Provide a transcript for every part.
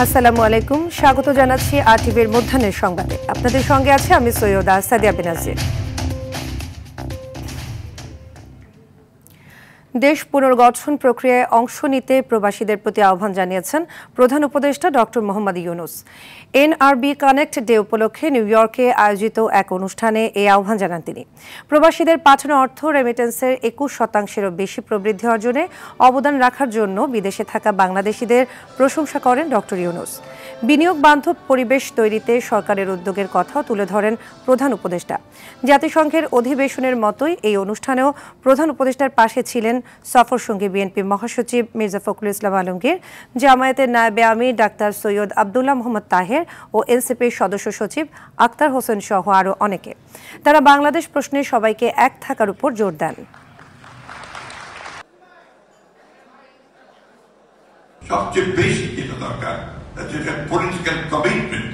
আসসালামু আলাইকুম, স্বাগত জানাচ্ছি আরটিভির মধ্যাহ্নের সংবাদে। আপনাদের সঙ্গে আছে আমি সৈয়দা সাদিয়া বেনাজির। দেশ পুনর্গঠন প্রক্রিয়ায় অংশ নিতে প্রবাসীদের প্রতি আহ্বান জানিয়েছেন প্রধান উপদেষ্টা doctor Mohammad Yunus. NRB connect day উপলক্ষে নিউ ইয়র্কে আয়োজিত এক অনুষ্ঠানে এই আহ্বান জানান তিনি। প্রবাসীদের পাঠানো অর্থ রেমিটেন্সের 21%-এরও বেশি প্রবৃদ্ধি অর্জনে অবদান রাখার জন্য বিদেশে থাকা বাংলাদেশিদের প্রশংসা করেন ডক্টর ইউনূস। বিনিয়োগ বান্ধব পরিবেশ তৈরিতে সরকারের উদ্যোগের কথাও তুলে ধরেন প্রধান উপদেষ্টা। জাতিসংঘের অধিবেশনের মতোই এই অনুষ্ঠানেও প্রধান উপদেষ্টার পাশে ছিলেন সফরসঙ্গী বিএনপি মহাসচিব মির্জা ফখরুল ইসলাম আলমগীর, জামায়াতের নায়েবে আমির ডাক্তার সৈয়দ আবদুল্লাহ মোহাম্মদ তাহের ও এনসিপির সদস্য সচিব আক্তার হোসেন সহ আরও অনেকে। তারা বাংলাদেশ প্রশ্নে সবাইকে এক থাকার উপর জোর দেন। সবচেয়ে বেশি যেটা দরকার যেটা পলিটিক্যাল কমিটমেন্ট,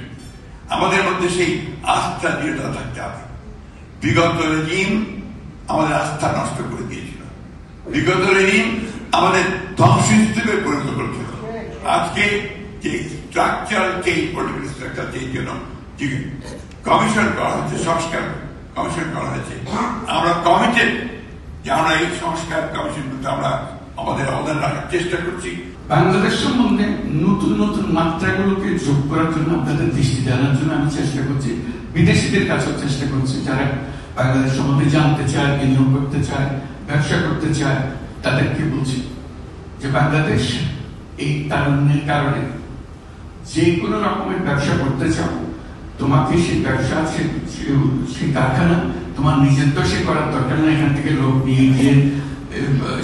আমাদের মধ্যে সেই আস্থা দৃঢ়তা থাকতে হবে। বিগত রেজিম আমাদের আস্থা নষ্ট করে দিয়েছিল, বিগত রেজিম আমাদের ধ্বংসস্তূপে পরিণত করেছিল। আজকে যে structural change, political structure change জন্য যে কমিশন করা হয়েছে, সংস্কার কমিশন করা হয়েছে, আমরা কমিটেড যে আমরা এই সংস্কার কমিশনগুলোতে আমরা আমাদের অবদান রাখার চেষ্টা করছি। বাংলাদেশ সম্বন্ধে নতুন নতুন মাত্রাগুলোকে যোগ করার জন্য আপনাদের দৃষ্টি দেওয়ার জন্য আমি চেষ্টা করছি, বিদেশিদের কাছেও চেষ্টা করছি, যারা বাংলাদেশ সম্বন্ধে জানতে চায়, বিনিয়োগ করতে চায়, ব্যবসা করতে চায়, তাদেরকে বলছি যে বাংলাদেশ এই তারুণ্যের কারণে যে কোনো রকমের ব্যবসা করতে চাও, তোমাকে সেই ব্যবসা সেই কারখানা তোমার নিজের দোষে করার দরকার না। এখান থেকে লোক নিয়ে গিয়ে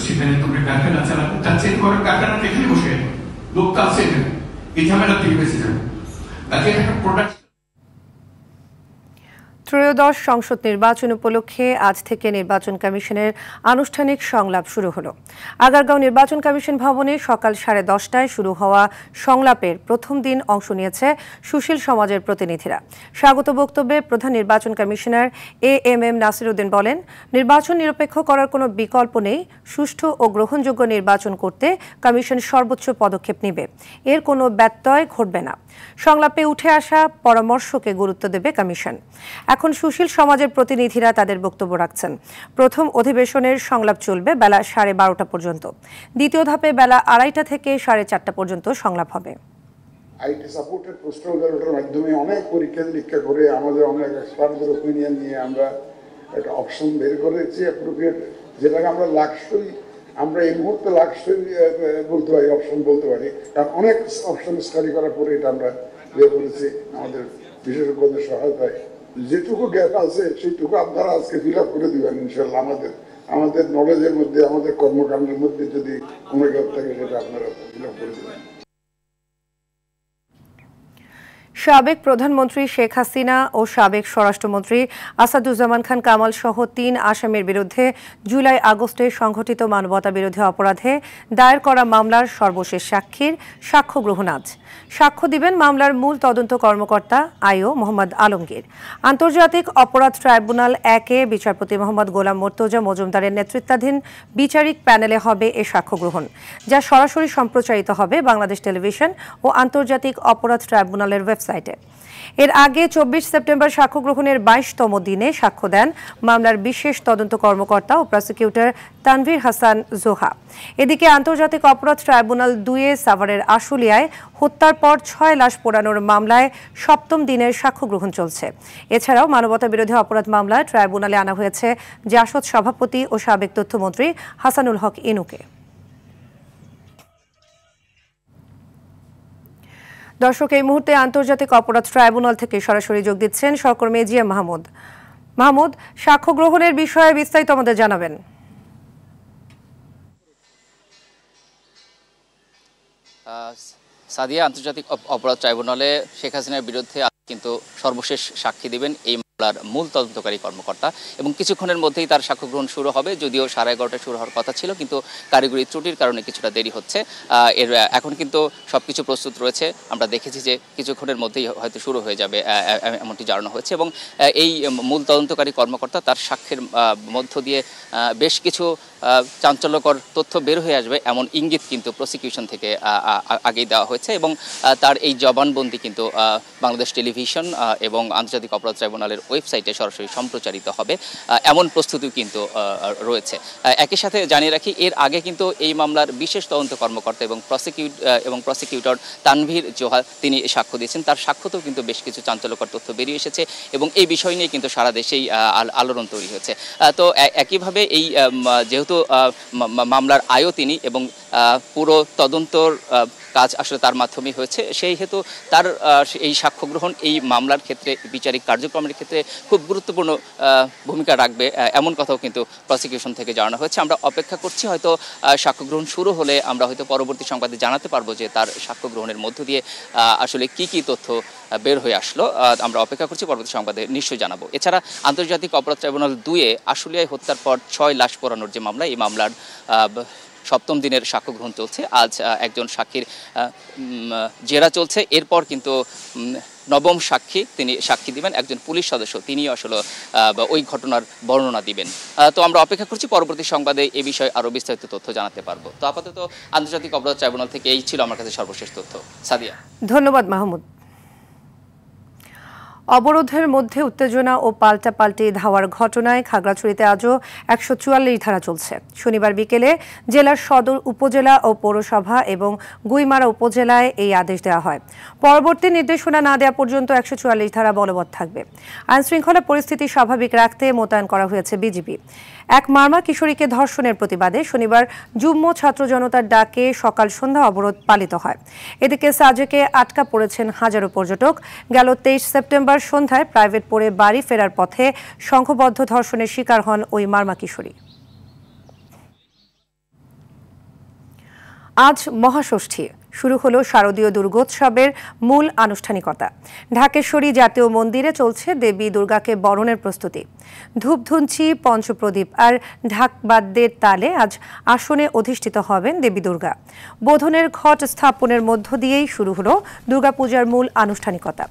সেখানে তোমরা কারখানা চালাতে, তার চেয়ে বড় কারখানাটা এখানে বসে লোক তো আছে, এখানে এই ঝামেলা থেকে বেঁচে যাবে। তাকে একটা প্রোডাক্ট। ত্রয়োদশ সংসদ নির্বাচন উপলক্ষে আজ থেকে নির্বাচন কমিশনের আনুষ্ঠানিক সংলাপ শুরু হলো। আগারগাঁও নির্বাচন কমিশন ভবনে সকাল 10:30টায় শুরু হওয়া সংলাপের প্রথম দিন অংশ নিয়েছে সুশীল সমাজের প্রতিনিধিরা। স্বাগত বক্তব্যে প্রধান নির্বাচন কমিশনার এএমএম নাসির উদ্দিন বলেন, নির্বাচন নিরপেক্ষ করার কোনো বিকল্প নেই, সুষ্ঠু ও গ্রহণযোগ্য নির্বাচন করতে কমিশন সর্বোচ্চ পদক্ষেপ নেবে, এর কোনো ব্যত্যয় ঘটবে না। সংলাপে উঠে আসা পরামর্শকে গুরুত্ব দেবে কমিশন। এখন সুশীল সমাজের প্রতিনিধিরা তাদের বক্তব্য রাখছেন। প্রথম অধিবেশনের সংলাপ চলবে বেলা 12:30 পর্যন্ত। দ্বিতীয় ধাপে বেলা 2:30 থেকে 4:30 পর্যন্ত সংলাপ হবে। আইটি সাপোর্টেড পোস্টাল ব্যালটের মাধ্যমে অনেক পরীক্ষা নিরীক্ষা করে আমাদের অনেক এক্সপার্টদের ওপিনিয়ন নিয়ে আমরা একটা অপশন বের করেছি অ্যাপ্রোপ্রিয়েট, যেটাকে আমরা লাক্সই, আমরা এই মুহূর্তে লাক্সই বলতে পারি, অপশন বলতে পারি, কারণ অনেক অপশন স্টাডি করার পরে এটা আমরা বের করেছি আমাদের বিশেষজ্ঞদের সহায়তায়। যেটুকু গ্যাপ আছে সেইটুকু আপনারা আজকে ফিল আপ করে দিবেন ইনশাল্লাহ। আমাদের নলেজের মধ্যে, আমাদের কর্মকাণ্ডের মধ্যে যদি কোনো গ্যাপ থাকে সেটা আপনারা ফিল আপ করে দেবেন। সাবেক প্রধানমন্ত্রী শেখ হাসিনা ও সাবেক স্বরাষ্ট্রমন্ত্রী আসাদুজ্জামান খান কামাল সহ 3 আসামির বিরুদ্ধে জুলাই-আগস্টে সংঘটিত মানবতাবিরোধী অপরাধে দায়ের করা মামলার সর্বশেষ সাক্ষীর সাক্ষ্য গ্রহণ আজ। সাক্ষ্য দিবেন মামলার মূল তদন্ত কর্মকর্তা আইও মোহাম্মদ আলমগীর। আন্তর্জাতিক অপরাধ ট্রাইব্যুনাল 1-এ বিচারপতি মোহাম্মদ গোলাম মর্তুজা মজুমদারের নেতৃত্বাধীন বিচারিক প্যানেলে হবে এ সাক্ষ্য গ্রহণ, যা সরাসরি সম্প্রচারিত হবে বাংলাদেশ টেলিভিশন ও আন্তর্জাতিক অপরাধ ট্রাইব্যুনালের ওয়েবসাইটে। এর আগে 24 সেপ্টেম্বর সাক্ষ্য গ্রহণের 22তম দিনে সাক্ষ্য দেন মামলার বিশেষ তদন্ত কর্মকর্তা ও প্রসিকিউটর তানভীর হাসান জোহা। এদিকে আন্তর্জাতিক অপরাধ ট্রাইব্যুনাল 2-এ সাভারের আশুলিয়ায় হত্যার পর 6 লাশ পোড়ানোর মামলায় 7ম দিনের সাক্ষ্য গ্রহণ চলছে। এছাড়াও মানবতাবিরোধী অপরাধ মামলায় ট্রাইব্যুনালে আনা হয়েছে জাসদ সভাপতি ও সাবেক তথ্যমন্ত্রী হাসানুল হক ইনুকে। দর্শক, এই মুহূর্তে আন্তর্জাতিক অপরাধ ট্রাইব্যুনাল থেকে সরাসরি যোগ দিচ্ছেন সহকর্মী জিএম মাহমুদ। সাক্ষ্য গ্রহণের বিষয়ে বিস্তারিত আমাদের জানাবেন। সাদিয়া, আন্তর্জাতিক অপরাধ ট্রাইব্যুনালে শেখ হাসিনার বিরুদ্ধে কিন্তু সর্বশেষ সাক্ষী দিবেন এই মূল তদন্তকারী কর্মকর্তা এবং কিছুক্ষণের মধ্যেই তার সাক্ষ্য গ্রহণ শুরু হবে। যদিও 11:30টায় শুরু হওয়ার কথা ছিল, কিন্তু কারিগরি ত্রুটির কারণে কিছুটা দেরি হচ্ছে। এখন কিন্তু সবকিছু প্রস্তুত রয়েছে। আমরা দেখেছি যে কিছুক্ষণের মধ্যেই হয়তো শুরু হয়ে যাবে, এমনটি জানানো হয়েছে। এবং এই মূল তদন্তকারী কর্মকর্তা তার সাক্ষ্যের মধ্য দিয়ে বেশ কিছু চাঞ্চল্যকর তথ্য বের হয়ে আসবে এমন ইঙ্গিত কিন্তু প্রসিকিউশন থেকে আগেই দেওয়া হয়েছে। এবং তার এই জবানবন্দি কিন্তু বাংলাদেশ টেলিভিশন এবং আন্তর্জাতিক অপরাধ ট্রাইব্যুনালের ওয়েবসাইটে সরাসরি সম্প্রচারিত হবে, এমন প্রস্তুতিও কিন্তু রয়েছে। একই সাথে জানিয়ে রাখি, এর আগে কিন্তু এই মামলার বিশেষ তদন্ত কর্মকর্তা এবং প্রসিকিউটর তানভীর জোহা তিনি সাক্ষ্য দিয়েছেন। তার সাক্ষ্যতেও কিন্তু বেশ কিছু চাঞ্চল্যকর তথ্য বেরিয়ে এসেছে এবং এই বিষয় নিয়ে কিন্তু সারা দেশেই আলোড়ন তৈরি হয়েছে। তো একইভাবে এই যেহেতু মামলার আয়তিনী এবং পুরো তদন্তর কাজ আসলে তার মাধ্যমেই হয়েছে, সেই হেতু তার এই সাক্ষ্য গ্রহণ এই মামলার ক্ষেত্রে বিচারিক কার্যক্রমের ক্ষেত্রে খুব গুরুত্বপূর্ণ ভূমিকা রাখবে, এমন কথাও কিন্তু প্রসিকিউশন থেকে জানানো হয়েছে। আমরা অপেক্ষা করছি, হয়তো সাক্ষ্য গ্রহণ শুরু হলে আমরা হয়তো পরবর্তী সংবাদে জানাতে পারবো যে তার সাক্ষ্য গ্রহণের মধ্য দিয়ে আসলে কি কি তথ্য বের হয়ে আসলো। আমরা অপেক্ষা করছি, পরবর্তী সংবাদে নিশ্চয়ই জানাবো। এছাড়া আন্তর্জাতিক অপরাধ ট্রাইব্যুনাল 2-এ আশুলিয়ায় হত্যার পর 6 লাশ পোড়ানোর যে মামলা, এই মামলার 7ম দিনের সাক্ষ্য গ্রহণ চলছে। আজ একজন সাক্ষীর জেরা চলছে। এরপর কিন্তু 9ম সাক্ষী তিনি সাক্ষী দিবেন, একজন পুলিশ সদস্য, তিনি আসলে ওই ঘটনার বর্ণনা দিবেন। তো আমরা অপেক্ষা করছি, পরবর্তী সংবাদে এ বিষয়ে আরও বিস্তারিত তথ্য জানাতে পারবো। তো আপাতত আন্তর্জাতিক অপরাধ ট্রাইব্যুনাল থেকে এই ছিল আমার কাছে সর্বশেষ তথ্য। সাদিয়া, ধন্যবাদ মাহমুদ। অবরোধের মধ্যে উত্তেজনা ও পাল্টাপাল্টি ধাওয়ার ঘটনায় খাগড়াছড়িতে আজও 144 ধারা চলছে। শনিবার বিকেলে জেলার সদর উপজেলা ও পৌরসভা এবং গুইমারা উপজেলায় এই আদেশ দেওয়া হয়। পরবর্তী নির্দেশনা না দেওয়া পর্যন্ত 144 ধারা বলবৎ থাকবে। আইনশৃঙ্খলা পরিস্থিতি স্বাভাবিক রাখতে মোতায়েন করা হয়েছে বিজিবি। এক মারমা কিশোরীকে ধর্ষণের প্রতিবাদে শনিবার যুগ্ম ছাত্র জনতার ডাকে সকাল সন্ধ্যা অবরোধ পালিত হয়। এদিকে সাজেকে আটকা পড়েছেন হাজারো পর্যটক। গেল 23 সেপ্টেম্বর সন্ধ্যায় প্রাইভেট পড়ে বাড়ি ফেরার পথে সংঘবদ্ধ ধর্ষণের শিকার হন ওই মারমা কিশোরী। আজ মহাষষ্ঠী, শুরু হলো শারদীয় দুর্গোৎসবের মূল আনুষ্ঠানিকতা। ঢাকেশ্বরী জাতীয় মন্দিরে চলছে দেবী দুর্গাকে বরণের প্রস্তুতি। ধূপধুঞ্চি, পঞ্চপ্রদীপ আর ঢাকবাদ্যের তালে আজ আসনে অধিষ্ঠিত হবেন দেবী দুর্গা। বোধনের ঘট স্থাপনের মধ্য দিয়েই শুরু হলো দুর্গাপূজার মূল আনুষ্ঠানিকতা।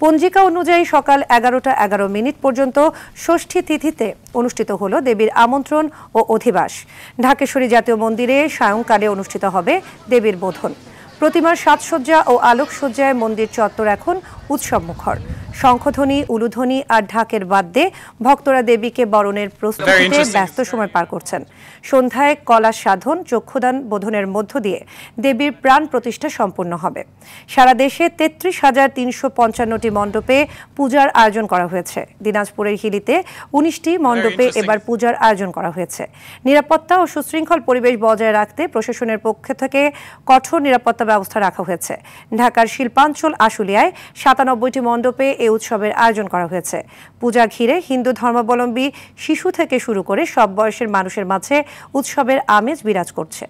পঞ্জিকা অনুযায়ী সকাল 11:11 পর্যন্ত ষষ্ঠী তিথিতে অনুষ্ঠিত হলো দেবীর আমন্ত্রণ ও অধিবাস। ঢাকেশ্বরী জাতীয় মন্দিরে সায়ংকালে অনুষ্ঠিত হবে দেবীর বোধন। প্রতিমার সাজসজ্জা ও আলোকসজ্জায় মন্দির চত্বর এখন উৎসবমুখর। শঙ্খধ্বনি, উলুধ্বনি আর ঢাকের বাদ্যে ভক্তরা দেবীকে বরণের প্রস্তুতিতে ব্যস্ত সময় পার করছেন। সন্ধ্যায় কলা সাধন, চক্ষুদান বোধনের মধ্য দিয়ে দেবীর প্রাণ প্রতিষ্ঠা সম্পন্ন হবে। সারা দেশে 33,355টি মণ্ডপে পূজার আয়োজন করা হয়েছে। দিনাজপুরের হিলিতে 19টি মণ্ডপে এবার পূজার আয়োজন করা হয়েছে। নিরাপত্তা ও সুশৃঙ্খল পরিবেশ বজায় রাখতে প্রশাসনের পক্ষ থেকে কঠোর নিরাপত্তা ব্যবস্থা রাখা হয়েছে। ঢাকার শিল্পাঞ্চল আশুলিয়ায় 97টি মণ্ডপে এই উৎসবের আয়োজন করা হয়েছে। পূজা ঘিরে হিন্দু ধর্মাবলম্বী শিশু থেকে শুরু করে সব বয়সের মানুষের মাঝে উৎসবের আমেজ বিরাজ করছে।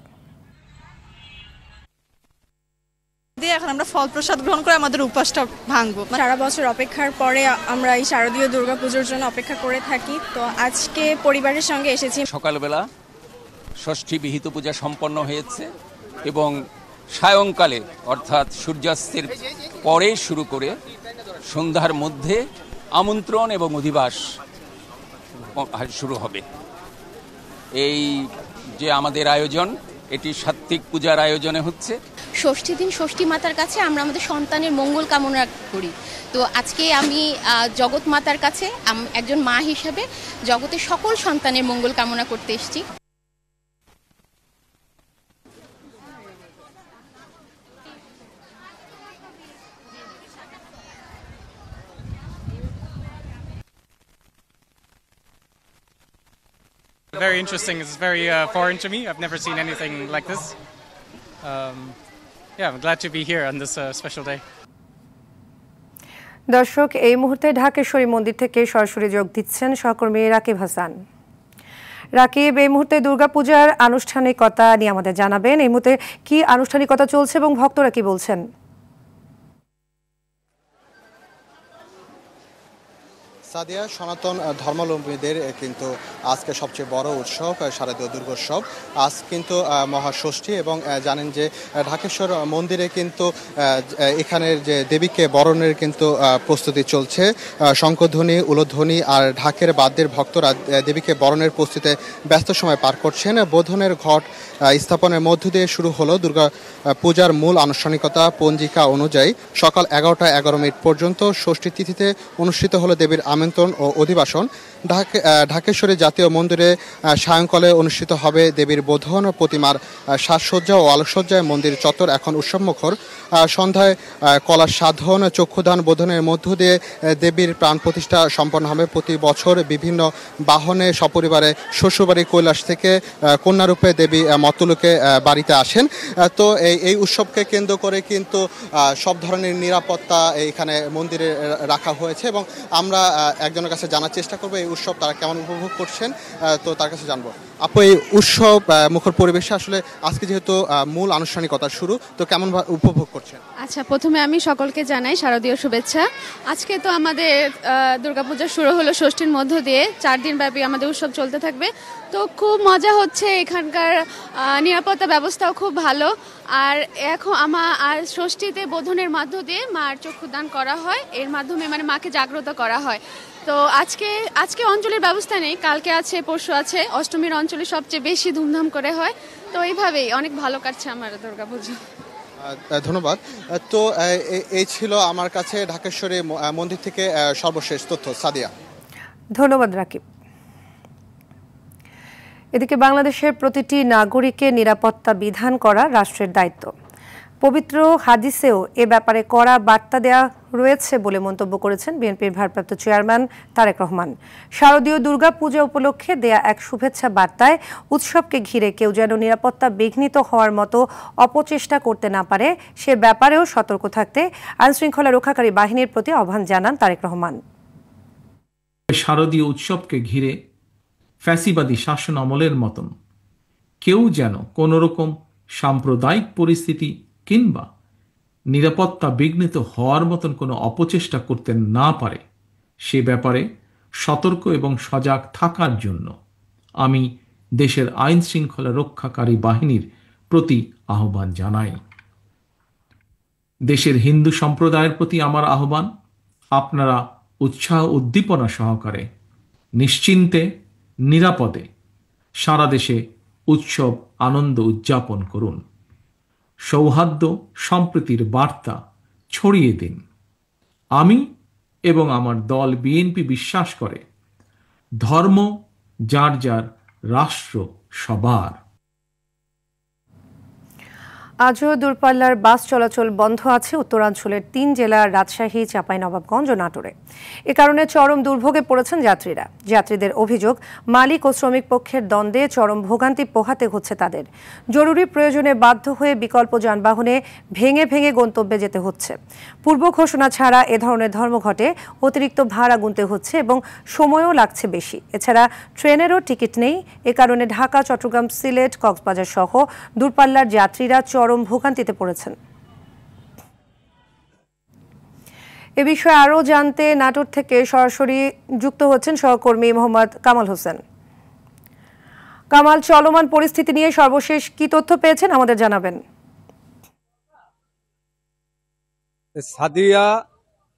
এখন আমরা ফল প্রসাদ গ্রহণ করে আমাদের উপাসটা ভাঙবো। সারা বছর অপেক্ষার পরে আমরা এই শারদীয় দুর্গা পুজোর জন্য অপেক্ষা করে থাকি। তো আজকে পরিবারের সঙ্গে এসেছি। সকালবেলা ষষ্ঠী বিহিত পূজা সম্পন্ন হয়েছে এবং সায়ংকালে অর্থাৎ সূর্যাস্তের পরে শুরু করে সন্ধ্যার মধ্যে আমন্ত্রণ এবং অধিবাস শুরু হবে। এই যে আমাদের আয়োজন, এটি সাত্ত্বিক পূজার আয়োজনে হচ্ছে। ষষ্ঠী দিন ষষ্ঠী মাতার কাছে আমরা আমাদের সন্তানের মঙ্গল কামনা করি। তো আজকে আমি জগৎ মাতার কাছে একজন মা হিসাবে জগতের সকল সন্তানের মঙ্গল কামনা করতে এসেছি। Very interesting. It's very foreign to me. I've never seen anything like this. Yeah, I'm glad to be here on this special day. দর্শক, এই মুহূর্তে ঢাকেশ্বরী মন্দির থেকে সরাসরি যোগ দিচ্ছেন সহকর্মী রাকিব হাসান। রাকিব, এই মুহূর্তে দুর্গাপূজার আনুষ্ঠানিকতা নিয়ে আমাদের জানাবেন। এই মুহূর্তে কি আনুষ্ঠানিকতা চলছে এবং ভক্তরা কি বলছেন? সাদিয়া, সনাতন ধর্মাবলম্বীদের কিন্তু আজকে সবচেয়ে বড় উৎসব শারদীয় দুর্গোৎসব। আজ কিন্তু মহাষষ্ঠী এবং জানেন যে ঢাকেশ্বর মন্দিরে কিন্তু এখানের যে দেবীকে বরণের কিন্তু প্রস্তুতি চলছে। শঙ্খধ্বনি, উলধ্বনি আর ঢাকের বাদ্যের ভক্তরা দেবীকে বরণের প্রস্তুতিতে ব্যস্ত সময় পার করছেন। বোধনের ঘট স্থাপনের মধ্য দিয়ে শুরু হলো দুর্গা পূজার মূল আনুষ্ঠানিকতা। পঞ্জিকা অনুযায়ী সকাল 11টা 11 মিনিট পর্যন্ত ষষ্ঠী তিথিতে অনুষ্ঠিত হলো দেবীর আমন্ত্রণ ও অধিবাসন। ঢাকেশ্বরী জাতীয় মন্দিরে সায়ংকালে অনুষ্ঠিত হবে দেবীর বোধন। প্রতিমার সাজসজ্জা ও আলোকসজ্জায় মন্দির চত্বর এখন উৎসবমুখর। সন্ধ্যায় কলা সাধন, চক্ষুদান, বোধনের মধ্য দিয়ে দেবীর প্রাণ প্রতিষ্ঠা সম্পন্ন হবে। প্রতি বছর বিভিন্ন বাহনে সপরিবারে শ্বশুরবাড়ি কৈলাস থেকে কন্যারূপে দেবী মত্তলোকে বাড়িতে আসেন। তো এই উৎসবকে কেন্দ্র করে কিন্তু সব ধরনের নিরাপত্তা এখানে মন্দিরে রাখা হয়েছে এবং আমরা একজনের কাছে জানার চেষ্টা করবো এই উৎসব তারা কেমন উপভোগ করছেন। তো তার কাছে জানবো, আপু এই উৎসব মুখর পরিবেশে আসলে আজকে যেহেতু মূল আনুষ্ঠানিকতা শুরু, তো কেমন উপভোগ করছেন? আচ্ছা, প্রথমে আমি সকলকে জানাই শারদীয় শুভেচ্ছা। আজকে তো আমাদের দুর্গাপূজা শুরু হলো ষষ্ঠীর মধ্য দিয়ে, 4 দিন ব্যাপী আমাদের উৎসব চলতে থাকবে। তো খুব মজা হচ্ছে, এখানকার নিরাপত্তা ব্যবস্থাও খুব ভালো। আর এখন আর ষষ্ঠীতে বোধনের মধ্য দিয়ে মার চক্ষুদান করা হয়, এর মাধ্যমে মানে মাকে জাগ্রত করা হয়। তো আজকে অঞ্জলির ব্যবস্থা নেই, কালকে আছে, পরশু আছে। অষ্টমীর অঞ্জলি সবচেয়ে বেশি ধুমধাম করে হয়। তো এইভাবেই অনেক ভালো কাটছে আমার দুর্গাপুজো। ধন্যবাদ। তো এই ছিল আমার কাছে ঢাকেশ্বরী মন্দির থেকে সর্বশেষ তথ্য। সাদিয়া, ধন্যবাদ রাকিব। এদিকে বাংলাদেশের প্রতিটি নাগরিকের নিরাপত্তা বিধান করা রাষ্ট্রের দায়িত্ব। পবিত্র হাদিসেও এ ব্যাপারে কড়া বার্তা দেওয়া রয়েছে বলে মন্তব্য করেছেন বিএনপির ভারপ্রাপ্ত চেয়ারম্যান তারেক রহমান। শারদীয় দুর্গা পূজা উপলক্ষে দেয়া এক শুভেচ্ছা বার্তায় উৎসবকে ঘিরে কেউ যেন নিরাপত্তা বিঘ্নিত হওয়ার মতো অপচেষ্টা করতে না পারে সে ব্যাপারেও সতর্ক থাকতে আইনশৃঙ্খলা রক্ষাকারী বাহিনীর প্রতি আহ্বান জানান তারেক রহমান। শারদীয় উৎসবকে ঘিরে ফ্যাসিবাদী শাসন আমলের মতন কেউ যেন কোনোরকম সাম্প্রদায়িক পরিস্থিতি কিংবা নিরাপত্তা বিঘ্নিত হওয়ার মতন কোনো অপচেষ্টা করতে না পারে সে ব্যাপারে সতর্ক এবং সজাগ থাকার জন্য আমি দেশের আইন শৃঙ্খলা রক্ষাকারী বাহিনীর প্রতি আহ্বান জানাই। দেশের হিন্দু সম্প্রদায়ের প্রতি আমার আহ্বান, আপনারা উৎসাহ উদ্দীপনা সহকারে নিশ্চিন্তে নিরাপদে সারা দেশে উৎসব আনন্দ উদযাপন করুন। সৌহার্দ্য সম্প্রীতির বার্তা ছড়িয়ে দিন। আমি এবং আমার দল বিএনপি বিশ্বাস করে ধর্ম যার যার, রাষ্ট্র সবার। আজও দূরপাল্লার বাস চলাচল বন্ধ আছে উত্তরাঞ্চলের 3 জেলার রাজশাহী, চাঁপাইনবাবগঞ্জ ও নাটোরে। এ কারণে চরম দুর্ভোগে পড়েছেন যাত্রীরা। যাত্রীদের অভিযোগ, মালিক ও শ্রমিক পক্ষের দ্বন্দ্বে চরম ভোগান্তি পোহাতে হচ্ছে তাদের। জরুরি প্রয়োজনে বাধ্য হয়ে বিকল্প যানবাহনে ভেঙে ভেঙে গন্তব্যে যেতে হচ্ছে। পূর্ব ঘোষণা ছাড়া এ ধরনের ধর্মঘটে অতিরিক্ত ভাড়া গুনতে হচ্ছে এবং সময়ও লাগছে বেশি। এছাড়া ট্রেনেরও টিকিট নেই। এ কারণে ঢাকা, চট্টগ্রাম, সিলেট, কক্সবাজার সহ দূরপাল্লার যাত্রীরা চরম ভোগান্তিতে পড়েছেন। এ বিষয়ে আরও জানতে নাটোর থেকে সরাসরি যুক্ত হচ্ছেন সহকর্মী মোহাম্মদ কামাল হোসেন। কামাল, চলমান পরিস্থিতি নিয়ে সর্বশেষ কি তথ্য পেয়েছেন আমাদের জানাবেন। সাদিয়া,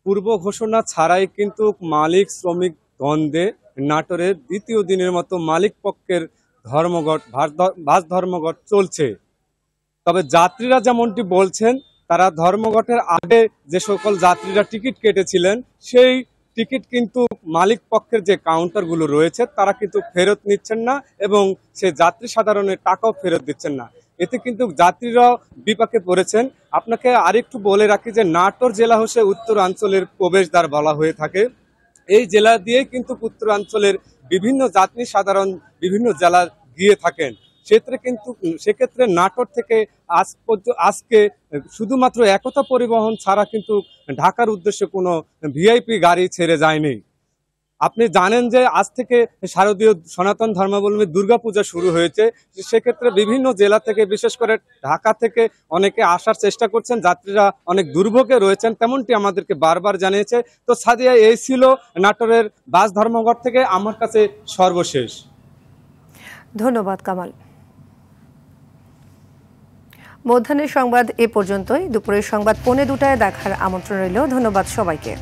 পূর্ব ঘোষণা ছাড়াই কিন্তু মালিক শ্রমিক দ্বন্দ্বে নাটোরের দ্বিতীয় দিনের মতো মালিক পক্ষের বাস ধর্মঘট চলছে। তবে যাত্রীরা যেমনটি বলছেন, তারা ধর্মঘটের আগে যে সকল যাত্রীরা টিকিট কেটেছিলেন সেই টিকিট কিন্তু মালিক পক্ষের যে কাউন্টারগুলো রয়েছে তারা কিন্তু ফেরত নিচ্ছেন না এবং সে যাত্রী সাধারণের টাকাও ফেরত দিচ্ছেন না। এতে কিন্তু যাত্রীরাও বিপাকে পড়েছেন। আপনাকে আরেকটু বলে রাখি যে নাটোর জেলা হচ্ছে উত্তরাঞ্চলের প্রবেশদ্বার বলা হয়ে থাকে। এই জেলা দিয়ে কিন্তু উত্তরাঞ্চলের বিভিন্ন যাত্রী সাধারণ বিভিন্ন জেলা গিয়ে থাকেন। সেক্ষেত্রে নাটোর থেকে আজকে শুধুমাত্র একতা পরিবহন ছাড়া কিন্তু ঢাকার উদ্দেশ্যে কোনো ভিআইপি গাড়ি ছেড়ে যায়নি। আপনি জানেন যে আজ থেকে শারদীয় সনাতন ধর্মাবলম্বী দুর্গাপূজা শুরু হয়েছে। সেক্ষেত্রে বিভিন্ন জেলা থেকে, বিশেষ করে ঢাকা থেকে অনেকে আসার চেষ্টা করছেন, যাত্রীরা অনেক দুর্ভোগে রয়েছেন, তেমনটি আমাদেরকে বারবার জানিয়েছে। তো সাদিয়া, এই ছিল নাটোরের বাস ধর্মঘট থেকে আমার কাছে সর্বশেষ। ধন্যবাদ কামাল। মধ্যাহ্নের সংবাদ এ পর্যন্তই। দুপুরের সংবাদ 1:45 দেখার আমন্ত্রণ রইল। ধন্যবাদ সবাইকে।